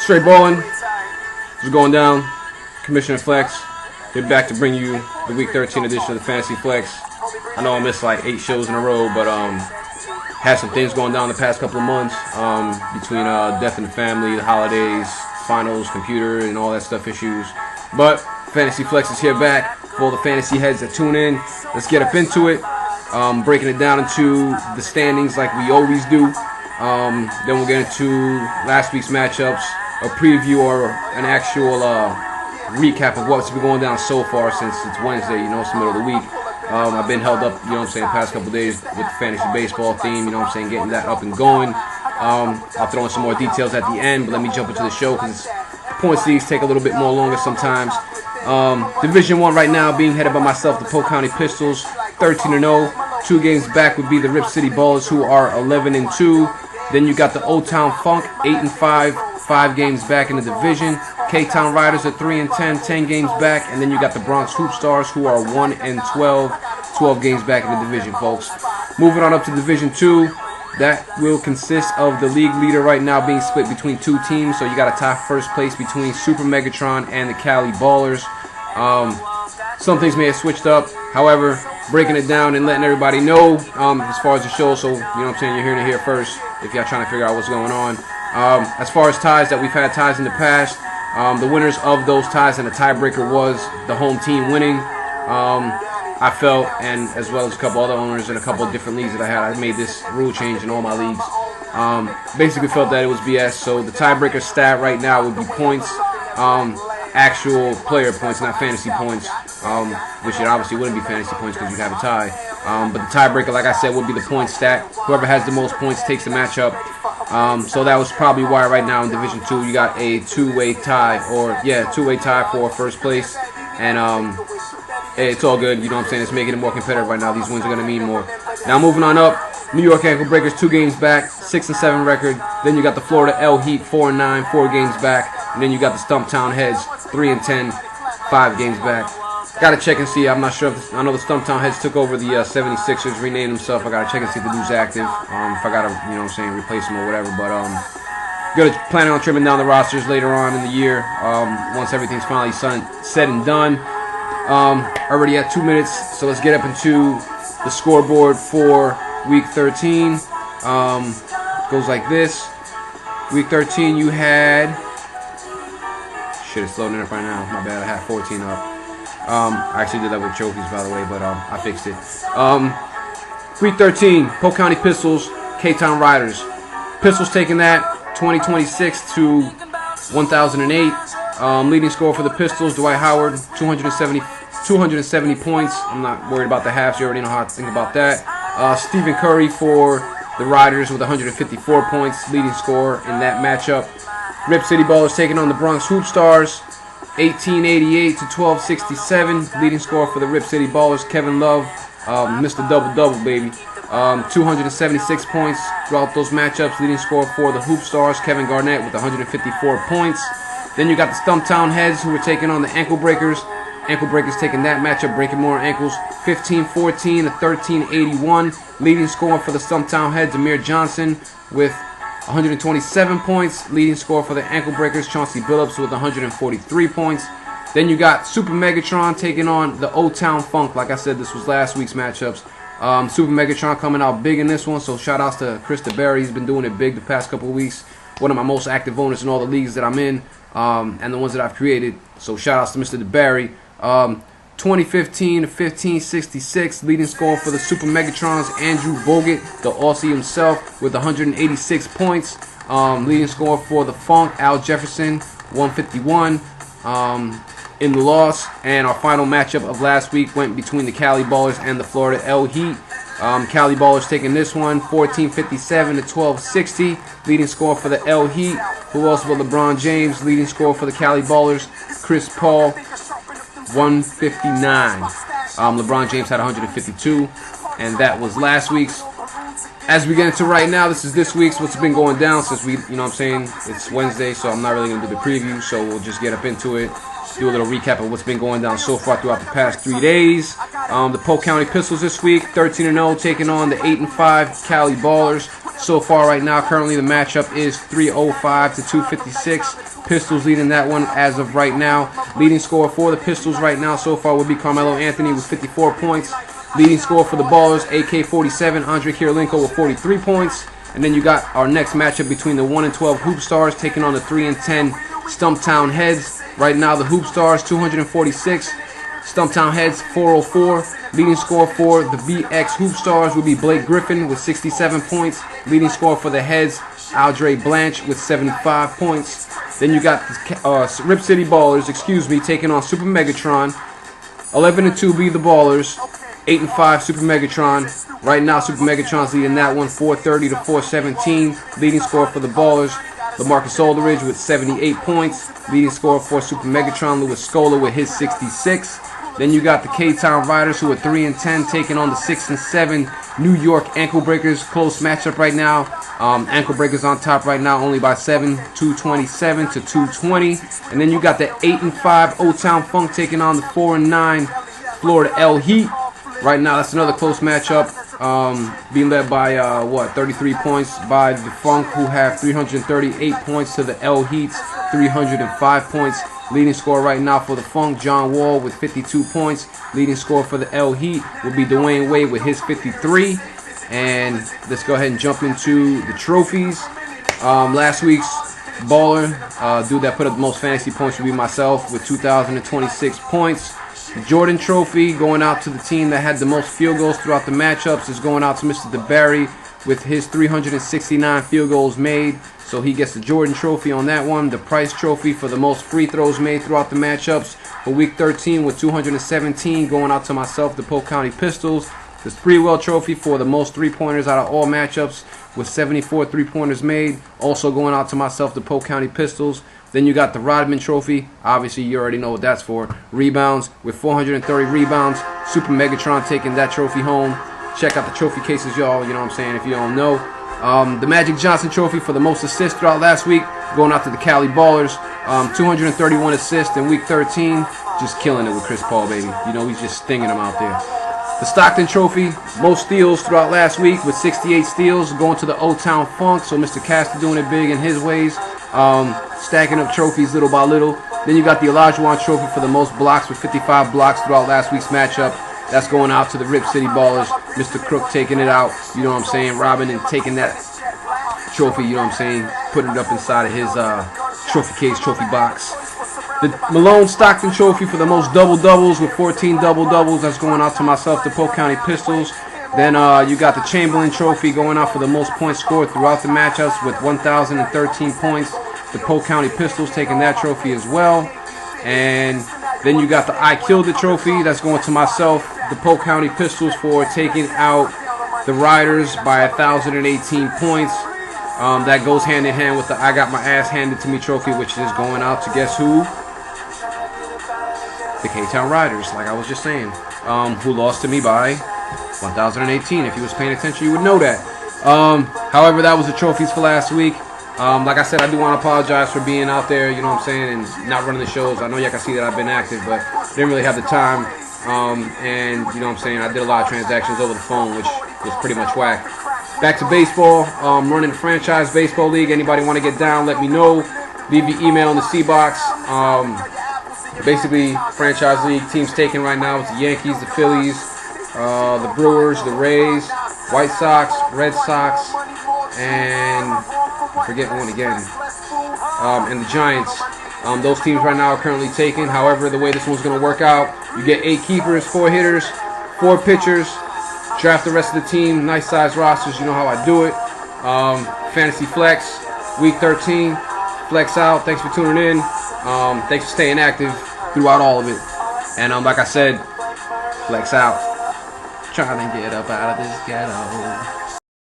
Straight balling. Just going down. Commissioner Flex. Get back to bring you the Week 13 edition of the Fantasy Flex. I know I missed like 8 shows in a row, but had some things going down the past couple of months between death in the family, the holidays, finals, computer, and all that stuff issues. But Fantasy Flex is here back for all the fantasy heads that tune in. Let's get up into it. Breaking it down into the standings like we always do. Then we'll get into last week's matchups, a preview or an actual recap of what's been going down so far since it's Wednesday. You know, it's the middle of the week. I've been held up, you know what I'm saying, the past couple of days with the fantasy baseball theme, you know what I'm saying, getting that up and going. I'll throw in some more details at the end, but let me jump into the show because point leagues take a little bit more longer sometimes. Division 1 right now being headed by myself, the Polk County Pistols, 13-0. 2 games back would be the Rip City Ballers, who are 11-2. Then you got the Old Town Funk, 8-5, 5 games back in the division. K-Town Riders are 3-10, 10 games back. And then you got the Bronx Hoop Stars, who are 1-12, 12 games back in the division, folks. Moving on up to Division 2, that will consist of the league leader right now being split between 2 teams. So you got a tie first place between Super Megatron and the Cali Ballers. Some things may have switched up. However, breaking it down and letting everybody know as far as the show, so you know what I'm saying, you're hearing it here first if y'all trying to figure out what's going on. As far as ties that we've had ties in the past, the winners of those ties and the tiebreaker was the home team winning. I felt, and as well as a couple other owners in a couple of different leagues that I had, I made this rule change in all my leagues. Basically felt that it was BS. So the tiebreaker stat right now would be points, actual player points, not fantasy points, which it obviously wouldn't be fantasy points because you'd have a tie. But the tiebreaker, like I said, would be the point stat. Whoever has the most points takes the matchup. So that was probably why right now in Division 2 you got a two-way tie, two-way tie for first place. And it's all good, you know what I'm saying? It's making it more competitive right now. These wins are going to mean more. Now moving on up, New York Ankle Breakers, 2 games back, 6-7 record. Then you got the Florida L Heat, 4-9, 4 games back. And then you got the Stumptown Heads, 3-10, 5 games back. Got to check and see. I'm not sure if I know the Stumptown Heads took over the 76ers, renamed themselves. I got to check and see if the dude's active. If I got to, you know what I'm saying, replace him or whatever. But planning on trimming down the rosters later on in the year once everything's finally said and done. Already at 2 minutes, so let's get up into the scoreboard for Week 13. Goes like this. Week 13, you had... Shit, it's loading up right now. My bad, I had 14 up. I actually did that with trophies, by the way, but I fixed it. Week 13, Polk County Pistols, K-Town Riders. Pistols taking that 2026 to 1008. Leading score for the Pistols, Dwight Howard, 270 points. I'm not worried about the halves. You already know how to think about that. Stephen Curry for the Riders with 154 points, leading score in that matchup. Rip City Ballers taking on the Bronx Hoop Stars, 1888 to 1267. Leading score for the Rip City Ballers, Kevin Love, Mr. Double-Double, baby. 276 points throughout those matchups. Leading score for the Hoop Stars, Kevin Garnett with 154 points. Then you got the Stumptown Heads who are taking on the Ankle Breakers. Ankle Breakers taking that matchup, breaking more ankles, 15-14 to 1381. Leading score for the Stumptown Heads, Amir Johnson with 127 points. Leading score for the Ankle Breakers, Chauncey Billups with 143 points. Then you got Super Megatron taking on the Old Town Funk. Like I said, this was last week's matchups. Super Megatron coming out big in this one, so shout outs to Chris DeBerry. He's been doing it big the past couple of weeks. One of my most active owners in all the leagues that I'm in, and the ones that I've created. So shout outs to Mr. DeBerry. 2015 to 1566. Leading score for the Super Megatrons, Andrew Bogut, the Aussie himself, with 186 points. Leading score for the Funk, Al Jefferson, 151 in the loss. And our final matchup of last week went between the Cali Ballers and the Florida L Heat. Cali Ballers taking this one, 1457 to 1260. Leading score for the L Heat. Who else but LeBron James? Leading score for the Cali Ballers, Chris Paul, 159. LeBron James had 152, and that was last week's. As we get into right now, this is this week's, what's been going down since we, you know what I'm saying, it's Wednesday, so I'm not really going to do the preview, so we'll just get up into it. do a little recap of what's been going down so far throughout the past 3 days. The Polk County Pistols this week, 13-0, taking on the 8-5 Cali Ballers. So far right now, currently the matchup is 305 to 256. Pistols leading that one as of right now. Leading scorer for the Pistols right now so far would be Carmelo Anthony with 54 points. Leading scorer for the Ballers, AK-47, Andre Kirilenko with 43 points. And then you got our next matchup between the 1-12 Hoop Stars taking on the 3-10 Stumptown Heads. Right now the Hoop Stars 246, Stumptown Heads 404. Leading scorer for the BX Hoop Stars will be Blake Griffin with 67 points. Leading scorer for the Heads, Aldre Blanche with 75 points. Then you got Rip City Ballers, taking on Super Megatron. 11-2 be the Ballers. 8-5 Super Megatron. Right now Super Megatron's leading that one, 430 to 417. Leading scorer for the Ballers, LaMarcus Aldridge with 78 points. Leading scorer for Super Megatron, Louis Scola with his 66. Then you got the K-Town Riders, who are 3-10, taking on the 6-7 New York Ankle Breakers. Close matchup right now. Ankle Breakers on top right now, only by 7, 227 to 220. And then you got the 8-5 O-Town Funk taking on the 4-9 Florida L Heat. Right now, that's another close matchup. Being led by 33 points by the Funk, who have 338 points to the L Heat's 305 points. Leading scorer right now for the Funk, John Wall with 52 points. Leading scorer for the L Heat will be Dwayne Wade with his 53. And let's go ahead and jump into the trophies. Last week's baller, dude that put up the most fantasy points would be myself with 2,026 points. The Jordan Trophy going out to the team that had the most field goals throughout the matchups is going out to Mr. DeBarry with his 369 field goals made. So he gets the Jordan Trophy on that one. The Price Trophy for the most free throws made throughout the matchups for Week 13 with 217 going out to myself, the Polk County Pistols. The Spreewell Trophy for the most three-pointers out of all matchups with 74 three-pointers made. Also going out to myself, the Polk County Pistols. Then you got the Rodman Trophy. Obviously, you already know what that's for. Rebounds with 430 rebounds. Super Megatron taking that trophy home. Check out the trophy cases, y'all. You know what I'm saying, if you don't know. The Magic Johnson Trophy for the most assists throughout last week, going out to the Cali Ballers. 231 assists in Week 13. Just killing it with Chris Paul, baby. You know, he's just stinging them out there. The Stockton Trophy, most steals throughout last week with 68 steals, going to the O-Town Funk. So Mr. Castor doing it big in his ways. Stacking up trophies little by little. Then you got the Olajuwon Trophy for the most blocks with 55 blocks throughout last week's matchup. That's going out to the Rip City Ballers. Mr. Crook taking it out, you know what I'm saying, robbing and taking that trophy, you know what I'm saying, putting it up inside of his trophy case, trophy box. The Malone Stockton Trophy for the most double-doubles with 14 double-doubles. That's going out to myself, the Polk County Pistols. Then you got the Chamberlain Trophy going out for the most points scored throughout the matchups with 1,013 points. The Polk County Pistols taking that trophy as well. And then you got the I Killed It Trophy. That's going to myself, the Polk County Pistols, for taking out the Riders by 1,018 points. That goes hand in hand with the I Got My Ass Handed to Me trophy, which is going out to guess who? The K-Town Riders, like I was just saying, who lost to me by 1,018. If you was paying attention, you would know that. However, that was the trophies for last week. Like I said, I do want to apologize for being out there, you know what I'm saying, and not running the shows. I know y'all can see that I've been active, but didn't really have the time. And, you know what I'm saying, I did a lot of transactions over the phone, which was pretty much whack. Back to baseball, running the franchise baseball league. Anybody want to get down, let me know. Leave your email in the C-Box. Basically, franchise league teams taken right now is the Yankees, the Phillies, the Brewers, the Rays, White Sox, Red Sox, and I forget one again, and the Giants. Those teams right now are currently taken. However, the way this one's going to work out, you get 8 keepers, 4 hitters, 4 pitchers, draft the rest of the team, nice size rosters, you know how I do it. Fantasy Flex, Week 13, flex out. Thanks for tuning in. Thanks for staying active throughout all of it. And like I said, flex out. Trying to get up out of this ghetto.